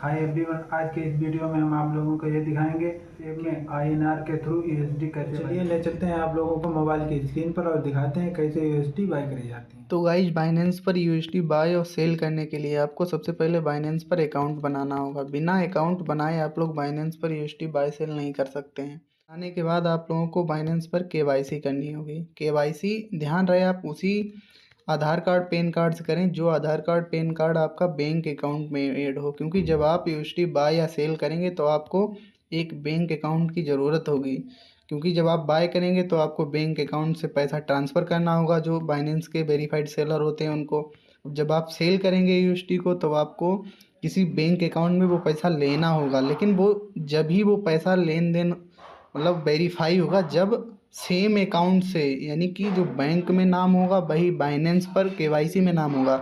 Hi everyone, आज के इस वीडियो में हम आप लोगों को ये दिखाएंगे कि INR के थ्रू USD कैसे। चलिए ले चलते हैं आप लोगों को मोबाइल की स्क्रीन पर और दिखाते हैं कैसे USD बाय करी जाती है। तो गाइज बाइनेंस पर यूएसडी बाय और सेल करने के लिए आपको सबसे पहले बाइनेंस पर अकाउंट बनाना होगा। बिना अकाउंट बनाए आप लोग बाइनेंस पर यूएसडी बाय सेल नहीं कर सकते हैं। आने के बाद आप लोगों को बाइनेंस पर केवाईसी करनी होगी। केवाईसी ध्यान रहे आप उसी आधार कार्ड पैन कार्ड से करें जो आधार कार्ड पैन कार्ड आपका बैंक अकाउंट में ऐड हो, क्योंकि जब आप यूएसडी बाय या सेल करेंगे तो आपको एक बैंक अकाउंट की ज़रूरत होगी। क्योंकि जब आप बाय करेंगे तो आपको बैंक अकाउंट से पैसा ट्रांसफ़र करना होगा जो बाइनेंस के वेरीफाइड सेलर होते हैं उनको। जब आप सेल करेंगे यूएसडी को तो आपको किसी बैंक अकाउंट में वो पैसा लेना होगा, लेकिन वो जब ही वो पैसा लेन देन मतलब वेरीफाई होगा जब सेम अकाउंट से, यानी कि जो बैंक में नाम होगा वही बाइनेंस पर केवाईसी में नाम होगा,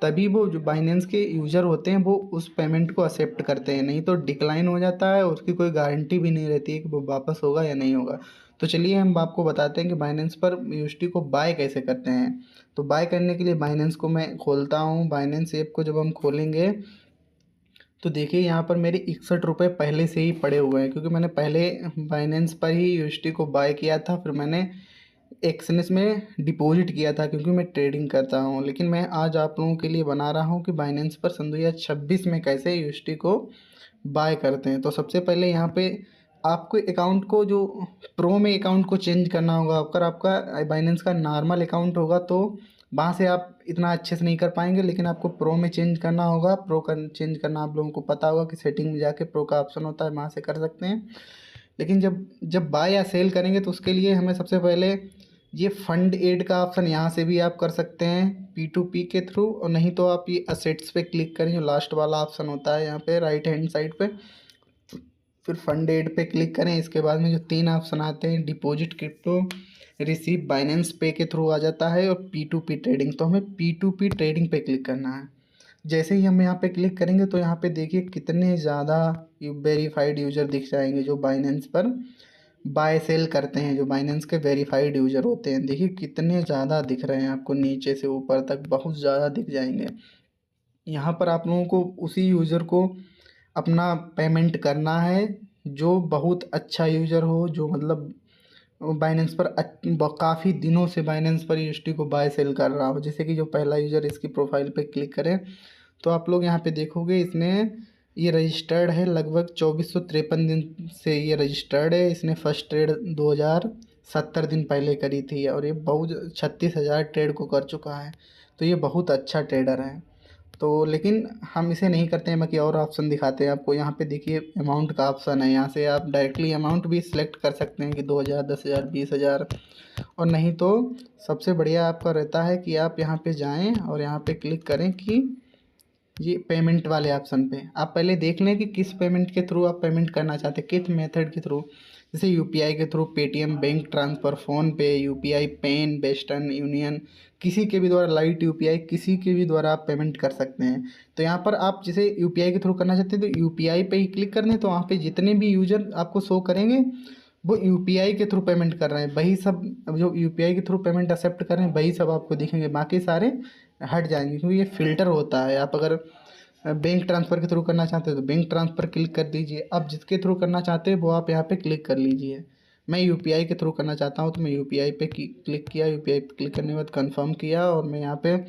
तभी वो जो बाइनेंस के यूज़र होते हैं वो उस पेमेंट को एक्सेप्ट करते हैं। नहीं तो डिक्लाइन हो जाता है, उसकी कोई गारंटी भी नहीं रहती है कि वो वापस होगा या नहीं होगा। तो चलिए हम आपको बताते हैं कि बाइनेंस पर यूएसडी को बाय कैसे करते हैं। तो बाय करने के लिए बाइनेंस को मैं खोलता हूँ। बाइनेंस ऐप को जब हम खोलेंगे तो देखिए यहाँ पर मेरे 61 रुपये पहले से ही पड़े हुए हैं, क्योंकि मैंने पहले बाइनेंस पर ही यूएसडी को बाय किया था, फिर मैंने एक्सनेस में डिपॉजिट किया था क्योंकि मैं ट्रेडिंग करता हूँ। लेकिन मैं आज आप लोगों के लिए बना रहा हूँ कि बाइनेंस पर सन 2026 में कैसे यूएसडी को बाय करते हैं। तो सबसे पहले यहाँ पे आपको अकाउंट को जो प्रो में अकाउंट को चेंज करना होगा। अगर आपका बाइनेंस का नॉर्मल अकाउंट होगा तो वहाँ से आप इतना अच्छे से नहीं कर पाएंगे, लेकिन आपको प्रो में चेंज करना होगा। प्रो कर चेंज करना आप लोगों को पता होगा कि सेटिंग में जाके प्रो का ऑप्शन होता है, वहाँ से कर सकते हैं। लेकिन जब जब बाय या सेल करेंगे तो उसके लिए हमें सबसे पहले ये फंड एड का ऑप्शन यहाँ से भी आप कर सकते हैं P2P के थ्रू, और नहीं तो आप ये असेट्स पे क्लिक करें जो लास्ट वाला ऑप्शन होता है यहाँ पे राइट हैंड साइड पे, फिर फंड एड पे क्लिक करें। इसके बाद में जो 3 ऑप्शन आते हैं डिपॉजिट क्रिप्टो रिसीव बाइनेंस पे के थ्रू आ जाता है, और P2P ट्रेडिंग, तो हमें P2P ट्रेडिंग पे क्लिक करना है। जैसे ही हम यहाँ पे क्लिक करेंगे तो यहाँ पे देखिए कितने ज़्यादा वेरीफाइड यूज़र दिख जाएंगे जो बाइनेंस पर बाय सेल करते हैं, जो बाइनेंस के वेरीफाइड यूज़र होते हैं। देखिए कितने ज़्यादा दिख रहे हैं आपको, नीचे से ऊपर तक बहुत ज़्यादा दिख जाएंगे। यहाँ पर आप लोगों को उसी यूज़र को अपना पेमेंट करना है जो बहुत अच्छा यूज़र हो, जो मतलब बाइनेंस पर काफ़ी दिनों से बाइनेंस पर यूएसडी को बाय सेल कर रहा हो। जैसे कि जो पहला यूज़र, इसकी प्रोफाइल पे क्लिक करें तो आप लोग यहाँ पे देखोगे इसने ये रजिस्टर्ड है, लगभग 2453 दिन से ये रजिस्टर्ड है। इसने फर्स्ट ट्रेड 2070 दिन पहले करी थी और ये बहुत 36,000 ट्रेड को कर चुका है। तो ये बहुत अच्छा ट्रेडर है। तो लेकिन हम इसे नहीं करते हैं, बाकी और ऑप्शन दिखाते हैं आपको। यहाँ पे देखिए अमाउंट का ऑप्शन है, यहाँ से आप डायरेक्टली अमाउंट भी सिलेक्ट कर सकते हैं कि 2,000, 10,000, 20,000। और नहीं तो सबसे बढ़िया आपका रहता है कि आप यहाँ पे जाएं और यहाँ पे क्लिक करें कि ये पेमेंट वाले ऑप्शन पे आप पहले देख लें कि किस पेमेंट के थ्रू आप पेमेंट करना चाहते हैं, किस मेथड के थ्रू। जैसे यूपीआई के through, Paytm, bank transfer, PhonePe, UPI, पेन, वेस्टर्न यूनियन, किसी के भी द्वारा, लाइट यूपीआई, किसी के भी द्वारा आप पेमेंट कर सकते हैं। तो यहाँ पर आप जैसे यूपीआई के थ्रू करना चाहते हैं तो यूपीआई पे ही क्लिक कर दें, तो वहाँ पे जितने भी यूज़र आपको शो करेंगे वो यूपीआई के थ्रू पेमेंट कर रहे हैं, वही सब जो यूपीआई के थ्रू पेमेंट एक्सेप्ट कर रहे हैं वही सब आपको दिखेंगे, बाकी सारे हट जाएंगे। क्योंकि ये फ़िल्टर होता है। आप अगर बैंक ट्रांसफ़र के थ्रू करना चाहते हैं तो बैंक ट्रांसफ़र क्लिक कर दीजिए। आप जिसके थ्रू करना चाहते हैं वो आप यहाँ पे क्लिक कर लीजिए। मैं यूपीआई के थ्रू करना चाहता हूँ तो मैं यूपीआई पे क्लिक किया। यूपीआई पे क्लिक करने के बाद कंफर्म किया, और मैं यहाँ पे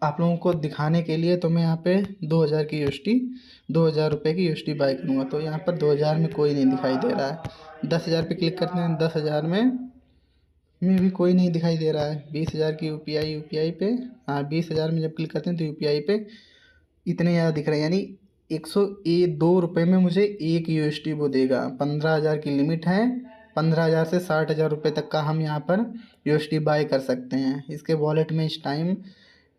आप लोगों को दिखाने के लिए तो मैं यहाँ पे 2,000 की यूएसडी, 2,000 रुपये की यूएसडी बाय करूँगा। तो यहाँ पर 2,000 में कोई नहीं दिखाई दे रहा है। 10,000 पे क्लिक करते हैं, 10,000 में भी कोई नहीं दिखाई दे रहा है। 20,000 की यूपीआई पे, हाँ 20,000 में जब क्लिक करते हैं तो यूपीआई पे इतने ज़्यादा दिख रहे हैं, यानी 102 रुपये में मुझे एक यूएसडी वो देगा। 15,000 की लिमिट है। 15,000 से 60,000 रुपये तक का हम यहाँ पर यूएसडी बाय कर सकते हैं। इसके वॉलेट में इस टाइम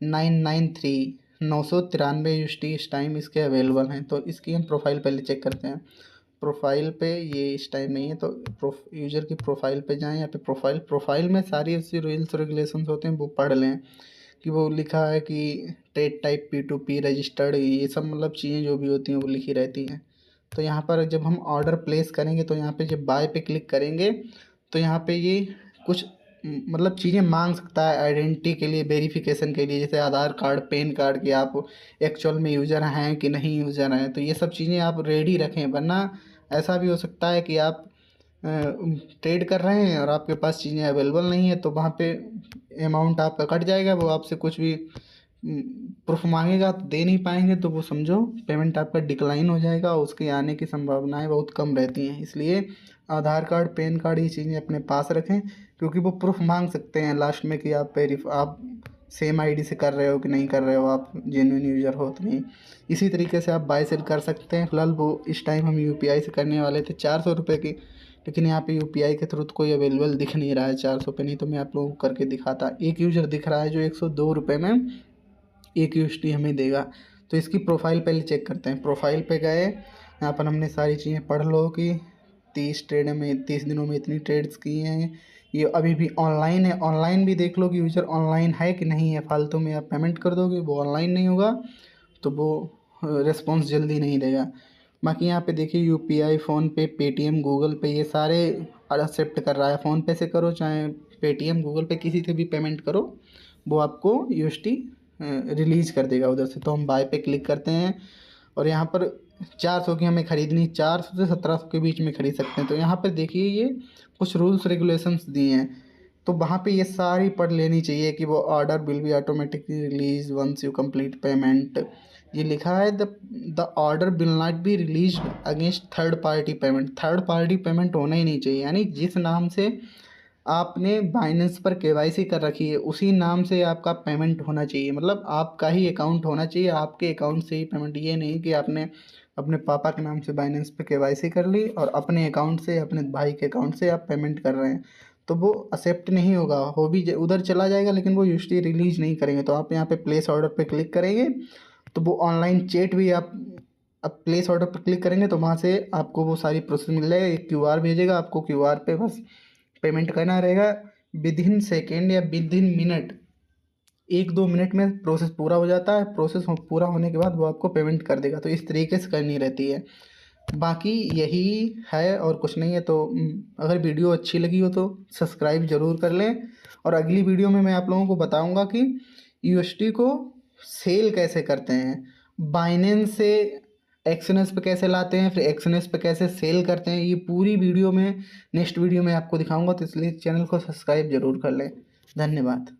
993 यूएसडी इस टाइम इसके अवेलेबल हैं। तो इसकी हम प्रोफाइल पहले चेक करते हैं। प्रोफाइल पे ये इस टाइम नहीं है, तो यूज़र की प्रोफाइल पे जाएं। यहाँ पे प्रोफाइल में सारी ऐसी रूल्स रेगुलेशंस होते हैं वो पढ़ लें, कि वो लिखा है कि ट्रेड टाइप P2P रजिस्टर्ड, ये सब मतलब चीज़ें जो भी होती हैं वो लिखी रहती हैं। तो यहाँ पर जब हम ऑर्डर प्लेस करेंगे तो यहाँ पे जब बाय पे क्लिक करेंगे तो यहाँ पे ये कुछ मतलब चीज़ें मांग सकता है आइडेंटिटी के लिए, वेरिफिकेशन के लिए, जैसे आधार कार्ड, पैन कार्ड, कि आप एक्चुअल में यूज़र हैं कि नहीं यूज़र हैं। तो ये सब चीज़ें आप रेडी रखें, वरना ऐसा भी हो सकता है कि आप ट्रेड कर रहे हैं और आपके पास चीज़ें अवेलेबल नहीं है, तो वहाँ पे अमाउंट आपका कट जाएगा। वो आपसे कुछ भी प्रूफ मांगेगा तो दे नहीं पाएंगे, तो वो समझो पेमेंट आपका डिक्लाइन हो जाएगा और उसके आने की संभावनाएं बहुत कम रहती हैं। इसलिए आधार कार्ड, पैन कार्ड, ये चीज़ें अपने पास रखें, क्योंकि वो प्रूफ मांग सकते हैं लास्ट में कि आप सेम आईडी से कर रहे हो कि नहीं कर रहे हो, आप जेन्युइन यूज़र हो तो नहीं। इसी तरीके से आप बाय सेल कर सकते हैं। फिलहाल वो इस टाइम हम यूपीआई से करने वाले थे 400 रुपये की, लेकिन यहाँ पे यूपीआई के थ्रू तो कोई अवेलेबल दिख नहीं रहा है 400 पे, नहीं तो मैं आप लोगों को करके दिखाता। एक यूज़र दिख रहा है जो 102 रुपये में एक यूएसडी हमें देगा। तो इसकी प्रोफाइल पहले चेक करते हैं। प्रोफाइल पे गए, यहाँ पर हमने सारी चीज़ें पढ़ लो कि 30 दिनों में इतनी ट्रेड्स की हैं। ये अभी भी ऑनलाइन है, ऑनलाइन भी देख लो कि यूज़र ऑनलाइन है कि नहीं है। फालतू में आप पेमेंट कर दोगे, वो ऑनलाइन नहीं होगा तो वो रिस्पॉन्स जल्दी नहीं देगा। बाकी यहाँ पे देखिए यूपीआई, फ़ोनपे, पेटीएम, गूगल पे, ये सारे एक्सेप्ट कर रहा है। फ़ोनपे से करो चाहे पेटीएम, गूगल पे, किसी से भी पेमेंट करो, वो आपको यूएसडी रिलीज़ कर देगा उधर से। तो हम बाय पे क्लिक करते हैं और यहाँ पर 400 की हमें ख़रीदनी, 400 से 1700 के बीच में ख़रीद सकते हैं। तो यहाँ पर देखिए ये कुछ रूल्स रेगुलेशंस दिए हैं, तो वहाँ पे ये सारी पढ़ लेनी चाहिए कि वो order will be automatically release once you complete payment. ये लिखा है the order will not be release against third party payment. Third party payment होना ही नहीं चाहिए, यानी जिस नाम से आपने बाइनेंस पर केवाईसी कर रखी है उसी नाम से आपका पेमेंट होना चाहिए। मतलब आपका ही अकाउंट होना चाहिए, आपके अकाउंट से ही पेमेंट। ये नहीं कि आपने अपने पापा के नाम से बाइनेंस पे केवाईसी कर ली और अपने अकाउंट से, अपने भाई के अकाउंट से आप पेमेंट कर रहे हैं, तो वो एक्सेप्ट नहीं होगा। हो भी उधर चला जाएगा लेकिन वो यूएसडी रिलीज नहीं करेंगे। तो आप यहाँ पे प्लेस ऑर्डर पे क्लिक करेंगे तो वो ऑनलाइन चैट भी आप अब प्लेस ऑर्डर पर क्लिक करेंगे तो वहाँ से आपको वो सारी प्रोसेस मिल जाएगा। एक क्यूआर भेजेगा आपको, क्यूआर पे बस पेमेंट करना रहेगा। विद इन सेकेंड या विद इन मिनट, 1-2 मिनट में प्रोसेस पूरा हो जाता है। प्रोसेस पूरा होने के बाद वो आपको पेमेंट कर देगा। तो इस तरीके से करनी रहती है। बाकी यही है और कुछ नहीं है। तो अगर वीडियो अच्छी लगी हो तो सब्सक्राइब ज़रूर कर लें। और अगली वीडियो में मैं आप लोगों को बताऊंगा कि यूएसडी को सेल कैसे करते हैं, बाइनेंस से एक्सएनएस पे कैसे लाते हैं, फिर एक्सएनएस पे कैसे सेल करते हैं। ये पूरी वीडियो में नेक्स्ट वीडियो में आपको दिखाऊंगा, तो इसलिए चैनल को सब्सक्राइब ज़रूर कर लें। धन्यवाद।